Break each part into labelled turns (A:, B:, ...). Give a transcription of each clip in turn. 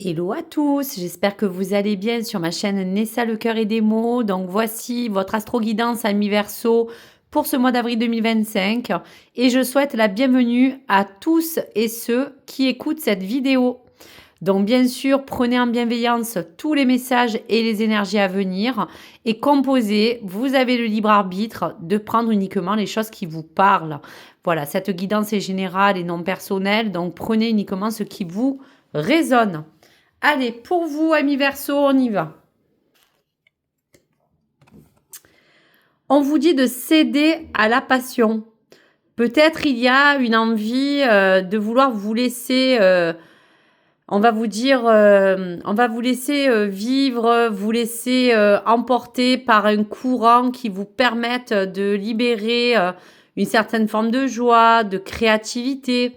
A: Hello à tous, j'espère que vous allez bien sur ma chaîne Nessa le cœur et des mots. Donc voici votre astro-guidance à mi-verso pour ce mois d'avril 2025 et je souhaite la bienvenue à tous et ceux qui écoutent cette vidéo. Donc bien sûr, prenez en bienveillance tous les messages et les énergies à venir et composez, vous avez le libre arbitre de prendre uniquement les choses qui vous parlent. Voilà, cette guidance est générale et non personnelle, donc prenez uniquement ce qui vous résonne. Allez, pour vous, amis Verseau, on y va. On vous dit de céder à la passion. Peut-être il y a une envie de vouloir vous laisser, on va vous dire, on va vous laisser vivre, vous laisser emporter par un courant qui vous permette de libérer une certaine forme de joie, de créativité.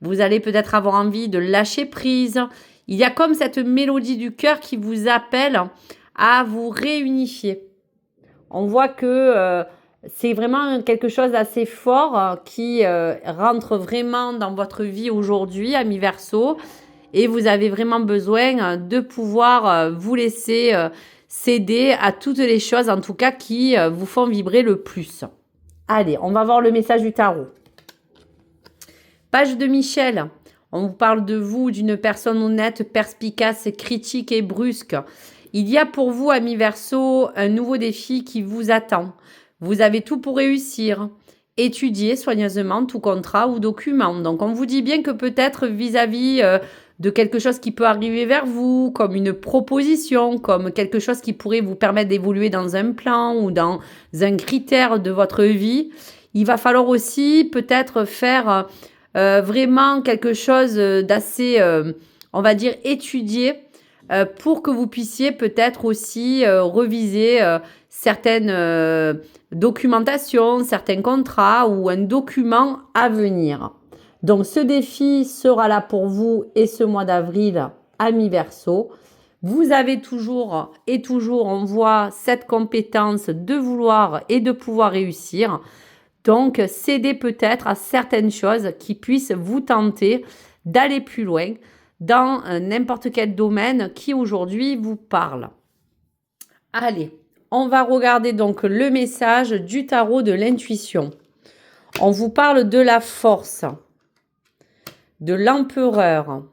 A: Vous allez peut-être avoir envie de lâcher prise. Il y a comme cette mélodie du cœur qui vous appelle à vous réunifier. On voit que c'est vraiment quelque chose d'assez fort qui rentre vraiment dans votre vie aujourd'hui, ami Verseau. Et vous avez vraiment besoin de pouvoir vous laisser céder à toutes les choses, en tout cas, qui vous font vibrer le plus. Allez, on va voir le message du tarot. Page de Michel. On vous parle de vous, d'une personne honnête, perspicace, critique et brusque. Il y a pour vous, ami Verseau, un nouveau défi qui vous attend. Vous avez tout pour réussir. Étudiez soigneusement tout contrat ou document. Donc, on vous dit bien que peut-être vis-à-vis de quelque chose qui peut arriver vers vous, comme une proposition, comme quelque chose qui pourrait vous permettre d'évoluer dans un plan ou dans un critère de votre vie, il va falloir aussi peut-être faire vraiment quelque chose d'assez, on va dire, étudié pour que vous puissiez peut-être aussi reviser certaines documentations, certains contrats ou un document à venir. Donc ce défi sera là pour vous et ce mois d'avril à mi-verso. Vous avez toujours et toujours, on voit cette compétence de vouloir et de pouvoir réussir. Donc, cédez peut-être à certaines choses qui puissent vous tenter d'aller plus loin dans n'importe quel domaine qui aujourd'hui vous parle. Allez, on va regarder donc le message du tarot de l'intuition. On vous parle de la force, de l'empereur,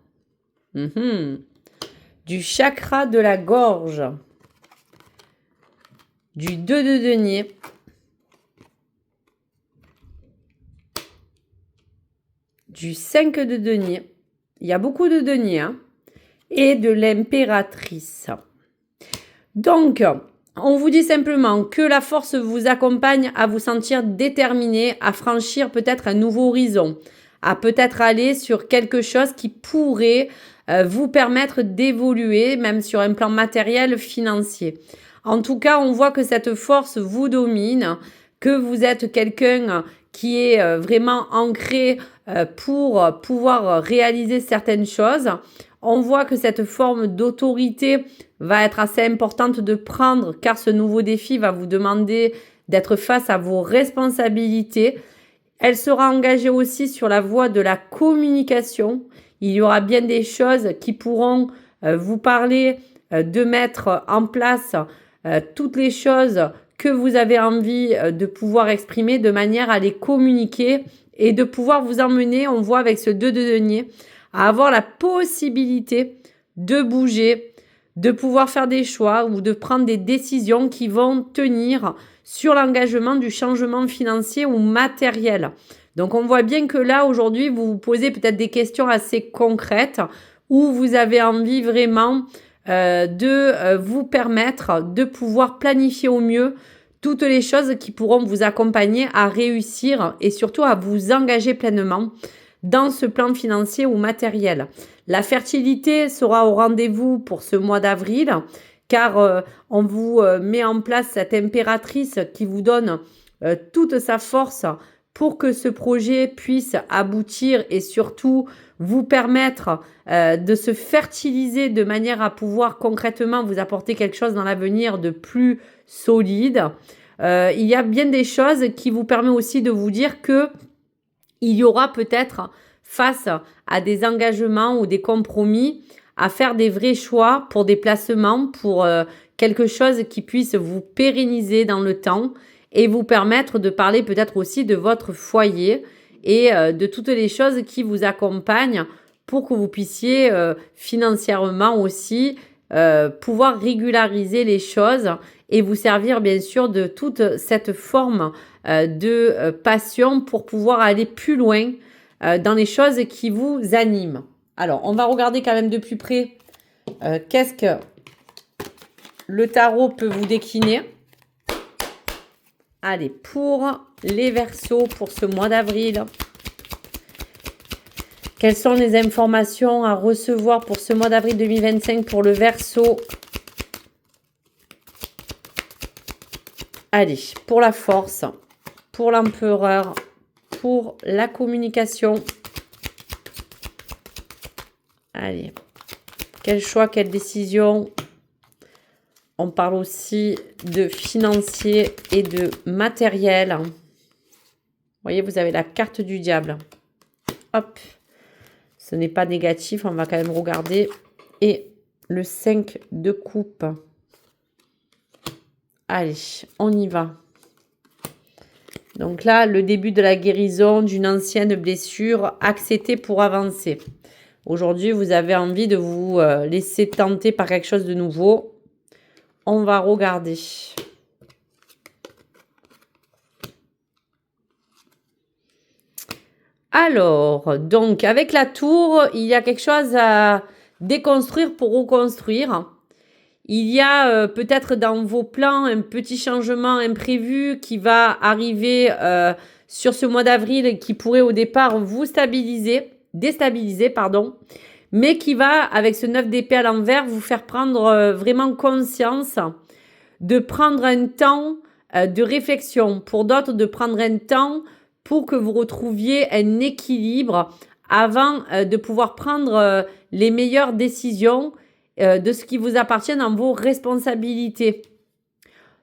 A: du chakra de la gorge, du 2 de denier, du 5 de denier, il y a beaucoup de deniers, et de l'impératrice. Donc, on vous dit simplement que la force vous accompagne à vous sentir déterminé, à franchir peut-être un nouveau horizon, à peut-être aller sur quelque chose qui pourrait vous permettre d'évoluer, même sur un plan matériel, financier. En tout cas, on voit que cette force vous domine, que vous êtes quelqu'un qui est vraiment ancré pour pouvoir réaliser certaines choses. On voit que cette forme d'autorité va être assez importante de prendre car ce nouveau défi va vous demander d'être face à vos responsabilités. Elle sera engagée aussi sur la voie de la communication. Il y aura bien des choses qui pourront vous parler de mettre en place toutes les choses que vous avez envie de pouvoir exprimer de manière à les communiquer et de pouvoir vous emmener, on voit avec ce 2 de denier, à avoir la possibilité de bouger, de pouvoir faire des choix ou de prendre des décisions qui vont tenir sur l'engagement du changement financier ou matériel. Donc on voit bien que là, aujourd'hui, vous vous posez peut-être des questions assez concrètes où vous avez envie vraiment de vous permettre de pouvoir planifier au mieux toutes les choses qui pourront vous accompagner à réussir et surtout à vous engager pleinement dans ce plan financier ou matériel. La fertilité sera au rendez-vous pour ce mois d'avril car on vous met en place cette impératrice qui vous donne toute sa force pour que ce projet puisse aboutir et surtout vous permettre de se fertiliser de manière à pouvoir concrètement vous apporter quelque chose dans l'avenir de plus solide. Il y a bien des choses qui vous permettent aussi de vous dire que il y aura peut-être face à des engagements ou des compromis à faire des vrais choix pour des placements, pour quelque chose qui puisse vous pérenniser dans le temps et vous permettre de parler peut-être aussi de votre foyer et de toutes les choses qui vous accompagnent pour que vous puissiez financièrement aussi pouvoir régulariser les choses et vous servir bien sûr de toute cette forme de passion pour pouvoir aller plus loin dans les choses qui vous animent. Alors, on va regarder quand même de plus près qu'est-ce que le tarot peut vous décliner. Allez, pour les Verseaux, pour ce mois d'avril, quelles sont les informations à recevoir pour ce mois d'avril 2025 pour le Verseau? Allez, pour la force, pour l'empereur, pour la communication. Allez, quel choix, quelle décision? On parle aussi de financier et de matériel. Vous voyez, vous avez la carte du diable. Hop, ce n'est pas négatif, on va quand même regarder. Et le 5 de coupe. Allez, on y va. Donc là, le début de la guérison d'une ancienne blessure, acceptée pour avancer. Aujourd'hui, vous avez envie de vous laisser tenter par quelque chose de nouveau. On va regarder. Alors, donc, avec la tour, il y a quelque chose à déconstruire pour reconstruire. Il y a peut-être dans vos plans un petit changement imprévu qui va arriver sur ce mois d'avril qui pourrait au départ vous déstabiliser, mais qui va, avec ce 9 d'épée à l'envers, vous faire prendre vraiment conscience de prendre un temps de réflexion. Pour d'autres, de prendre un temps pour que vous retrouviez un équilibre avant de pouvoir prendre les meilleures décisions de ce qui vous appartient dans vos responsabilités.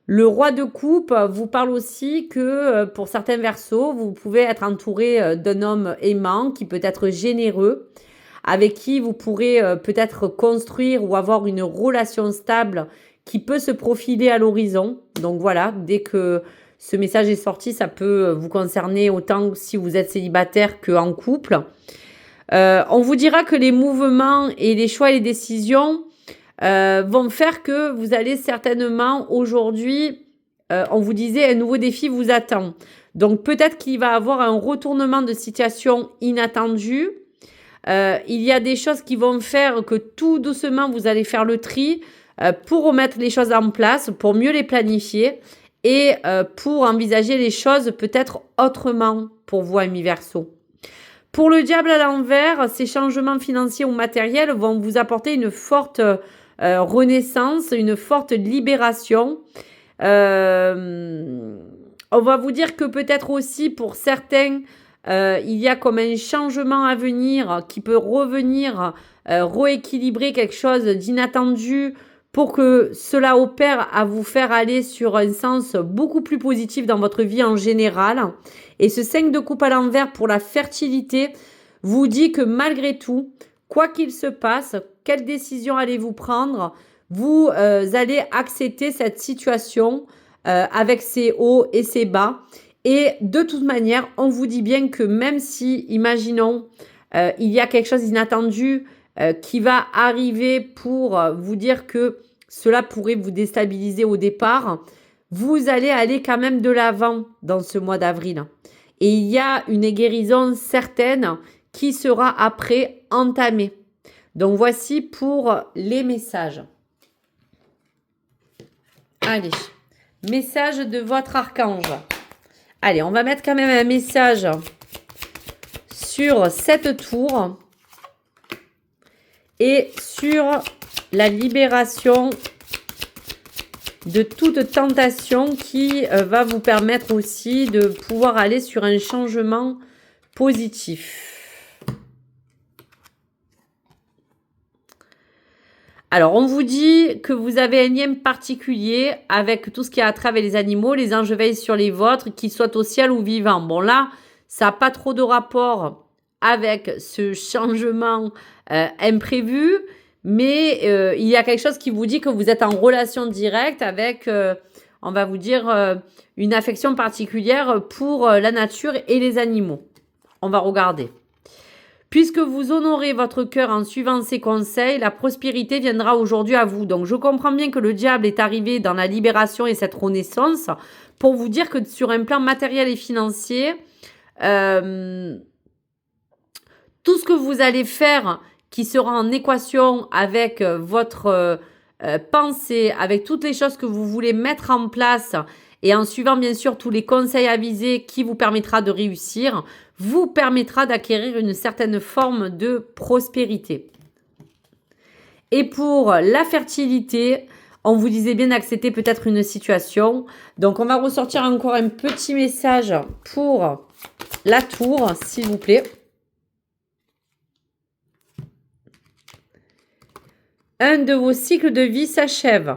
A: Le roi de coupe vous parle aussi que pour certains Verseaux, vous pouvez être entouré d'un homme aimant qui peut être généreux, avec qui vous pourrez peut-être construire ou avoir une relation stable qui peut se profiler à l'horizon. Donc voilà, dès que ce message est sorti, ça peut vous concerner autant si vous êtes célibataire qu'en couple. On vous dira que les mouvements et les choix et les décisions vont faire que vous allez certainement aujourd'hui, on vous disait, un nouveau défi vous attend. Donc peut-être qu'il va y avoir un retournement de situation inattendu. Il y a des choses qui vont faire que tout doucement, vous allez faire le tri pour remettre les choses en place, pour mieux les planifier et pour envisager les choses peut-être autrement pour vous, amis Verseaux. Pour le diable à l'envers, ces changements financiers ou matériels vont vous apporter une forte renaissance, une forte libération. On va vous dire que peut-être aussi pour certains, il y a comme un changement à venir qui peut revenir, rééquilibrer quelque chose d'inattendu pour que cela opère à vous faire aller sur un sens beaucoup plus positif dans votre vie en général. Et ce 5 de coupe à l'envers pour la fertilité vous dit que malgré tout, quoi qu'il se passe, quelle décision allez-vous prendre, vous allez accepter cette situation avec ses hauts et ses bas. Et de toute manière, on vous dit bien que même si, imaginons, il y a quelque chose d'inattendu qui va arriver pour vous dire que cela pourrait vous déstabiliser au départ, vous allez aller quand même de l'avant dans ce mois d'avril. Et il y a une guérison certaine qui sera après entamée. Donc voici pour les messages. Allez, message de votre archange. Allez, on va mettre quand même un message sur cette tour et sur la libération de toute tentation qui va vous permettre aussi de pouvoir aller sur un changement positif. Alors, on vous dit que vous avez un lien particulier avec tout ce qui a trait avec les animaux, les anges veillent sur les vôtres, qu'ils soient au ciel ou vivants. Bon, là, ça n'a pas trop de rapport avec ce changement imprévu, mais il y a quelque chose qui vous dit que vous êtes en relation directe avec, on va vous dire, une affection particulière pour la nature et les animaux. On va regarder. Puisque vous honorez votre cœur en suivant ces conseils, la prospérité viendra aujourd'hui à vous. Donc, je comprends bien que le diable est arrivé dans la libération et cette renaissance pour vous dire que sur un plan matériel et financier, tout ce que vous allez faire qui sera en équation avec votre pensée, avec toutes les choses que vous voulez mettre en place et en suivant bien sûr tous les conseils avisés qui vous permettra de réussir, vous permettra d'acquérir une certaine forme de prospérité. Et pour la fertilité, on vous disait bien d'accepter peut-être une situation. Donc, on va ressortir encore un petit message pour la tour, s'il vous plaît. Un de vos cycles de vie s'achève.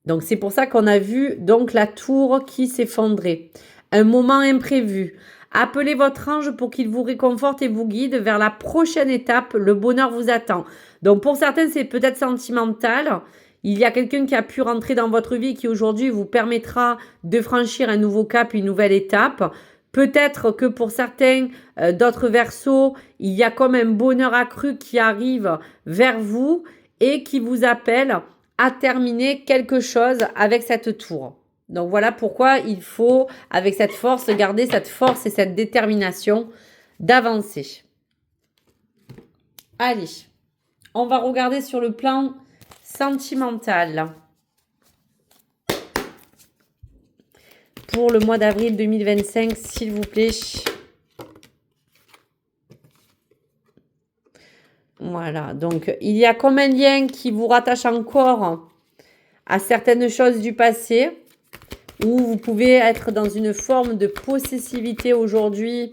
A: Donc, c'est pour ça qu'on a vu donc la tour qui s'effondrait. Un moment imprévu. Appelez votre ange pour qu'il vous réconforte et vous guide vers la prochaine étape. Le bonheur vous attend. Donc, pour certains, c'est peut-être sentimental. Il y a quelqu'un qui a pu rentrer dans votre vie qui aujourd'hui vous permettra de franchir un nouveau cap, une nouvelle étape. Peut-être que pour certains d'autres versos, il y a comme un bonheur accru qui arrive vers vous et qui vous appelle à terminer quelque chose avec cette tour. Donc voilà pourquoi il faut, avec cette force, garder cette force et cette détermination d'avancer. Allez, on va regarder sur le plan sentimental. Pour le mois d'avril 2025, s'il vous plaît. Voilà, donc il y a comme un lien qui vous rattache encore à certaines choses du passé, où vous pouvez être dans une forme de possessivité aujourd'hui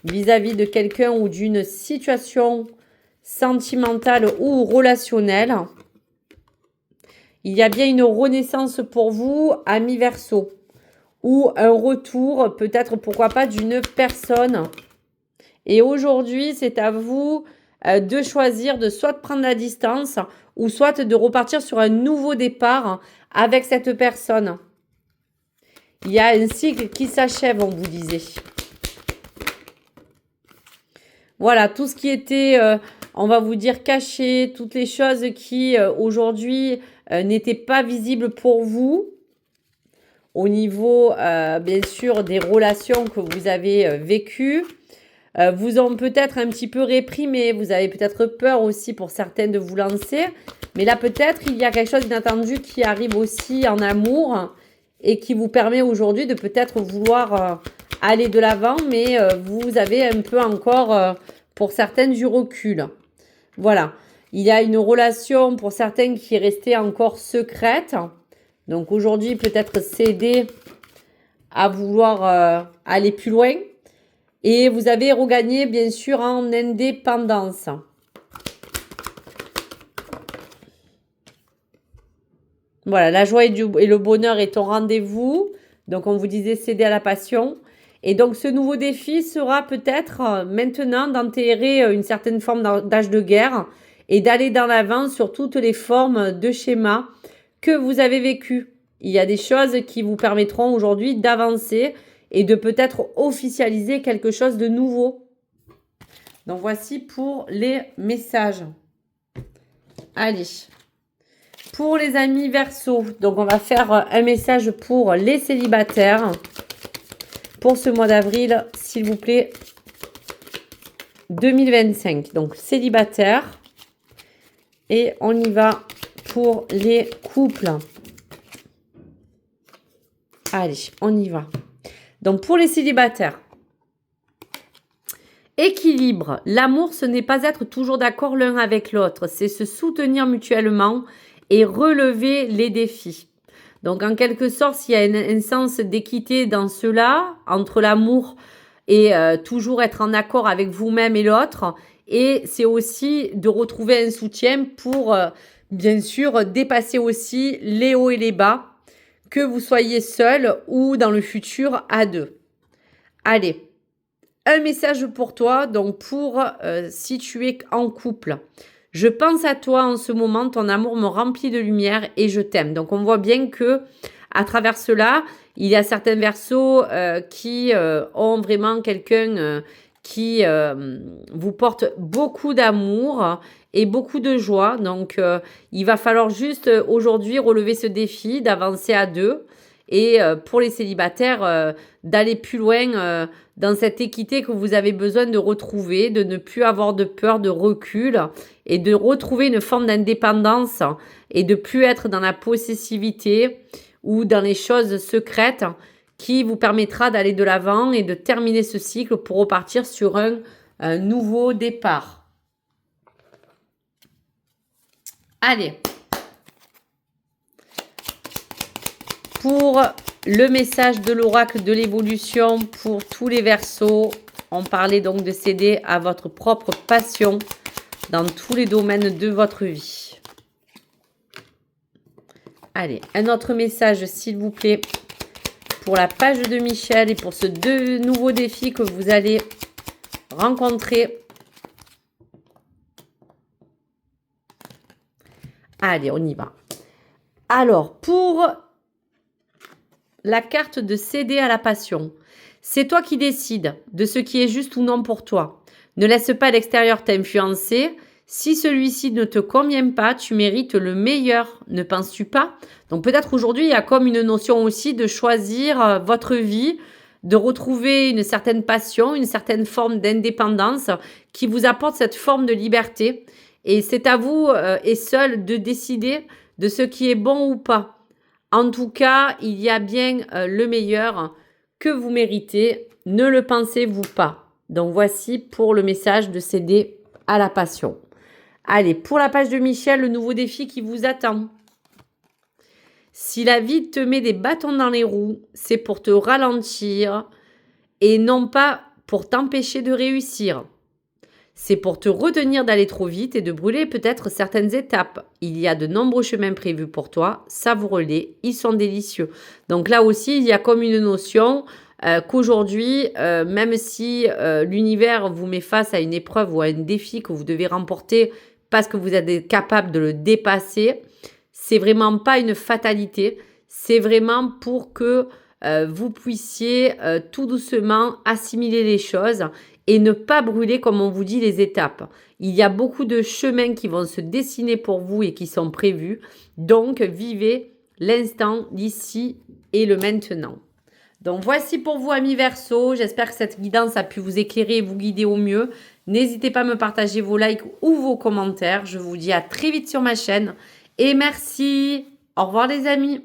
A: vis-à-vis de quelqu'un ou d'une situation sentimentale ou relationnelle. Il y a bien une renaissance pour vous, ami Verseau, ou un retour, peut-être pourquoi pas, d'une personne. Et aujourd'hui, c'est à vous de choisir de soit de prendre la distance ou soit de repartir sur un nouveau départ avec cette personne. Il y a un cycle qui s'achève, on vous disait. Voilà, tout ce qui était, on va vous dire, caché, toutes les choses qui, aujourd'hui, n'étaient pas visibles pour vous, au niveau, bien sûr, des relations que vous avez vécues, vous ont peut-être un petit peu réprimé, vous avez peut-être peur aussi pour certaines de vous lancer, mais là, peut-être, il y a quelque chose d'inattendu qui arrive aussi en amour, et qui vous permet aujourd'hui de peut-être vouloir aller de l'avant, mais vous avez un peu encore, pour certaines, du recul. Voilà. Il y a une relation, pour certains, qui est restée encore secrète. Donc aujourd'hui, peut-être céder à vouloir aller plus loin. Et vous avez regagné, bien sûr, en indépendance. Voilà, la joie et le bonheur est au rendez-vous. Donc, on vous disait céder à la passion. Et donc, ce nouveau défi sera peut-être maintenant d'enterrer une certaine forme d'âge de guerre et d'aller dans l'avant sur toutes les formes de schémas que vous avez vécus. Il y a des choses qui vous permettront aujourd'hui d'avancer et de peut-être officialiser quelque chose de nouveau. Donc, voici pour les messages. Allez. Pour les amis Verseau, donc on va faire un message pour les célibataires pour ce mois d'avril, s'il vous plaît, 2025. Donc célibataire. Et on y va pour les couples. Allez, on y va. Donc pour les célibataires. Équilibre. L'amour, ce n'est pas être toujours d'accord l'un avec l'autre. C'est se soutenir mutuellement et relever les défis. Donc, en quelque sorte, s'il y a un sens d'équité dans cela, entre l'amour et toujours être en accord avec vous-même et l'autre, et c'est aussi de retrouver un soutien pour, bien sûr, dépasser aussi les hauts et les bas, que vous soyez seul ou dans le futur à deux. Allez, un message pour toi, donc pour si tu es en couple. Je pense à toi en ce moment, ton amour me remplit de lumière et je t'aime. Donc on voit bien que à travers cela, il y a certains verseaux qui ont vraiment quelqu'un qui vous porte beaucoup d'amour et beaucoup de joie. Donc il va falloir juste aujourd'hui relever ce défi d'avancer à deux. Et pour les célibataires, d'aller plus loin dans cette équité que vous avez besoin de retrouver, de ne plus avoir de peur, de recul et de retrouver une forme d'indépendance et de plus être dans la possessivité ou dans les choses secrètes qui vous permettra d'aller de l'avant et de terminer ce cycle pour repartir sur un nouveau départ. Allez. Pour le message de l'oracle de l'évolution pour tous les Verseaux, on parlait donc de céder à votre propre passion dans tous les domaines de votre vie. Allez, un autre message s'il vous plaît pour la page de Michel et pour ce deux nouveaux défis que vous allez rencontrer. Allez, on y va. Alors, pour la carte de céder à la passion. C'est toi qui décides de ce qui est juste ou non pour toi. Ne laisse pas l'extérieur t'influencer. Si celui-ci ne te convient pas, tu mérites le meilleur, ne penses-tu pas? Donc peut-être aujourd'hui, il y a comme une notion aussi de choisir votre vie, de retrouver une certaine passion, une certaine forme d'indépendance qui vous apporte cette forme de liberté. Et c'est à vous et seul de décider de ce qui est bon ou pas. En tout cas, il y a bien le meilleur que vous méritez. Ne le pensez-vous pas? Donc voici pour le message de céder à la passion. Allez, pour la page de Michel, le nouveau défi qui vous attend. Si la vie te met des bâtons dans les roues, c'est pour te ralentir et non pas pour t'empêcher de réussir. C'est pour te retenir d'aller trop vite et de brûler peut-être certaines étapes. Il y a de nombreux chemins prévus pour toi. Savoure-les, ils sont délicieux. Donc là aussi, il y a comme une notion qu'aujourd'hui, même si l'univers vous met face à une épreuve ou à un défi que vous devez remporter parce que vous êtes capable de le dépasser, c'est vraiment pas une fatalité. C'est vraiment pour que vous puissiez tout doucement assimiler les choses et ne pas brûler, comme on vous dit, les étapes. Il y a beaucoup de chemins qui vont se dessiner pour vous et qui sont prévus. Donc, vivez l'instant, l'ici et le maintenant. Donc, voici pour vous, amis Verseaux. J'espère que cette guidance a pu vous éclairer et vous guider au mieux. N'hésitez pas à me partager vos likes ou vos commentaires. Je vous dis à très vite sur ma chaîne. Et merci. Au revoir les amis.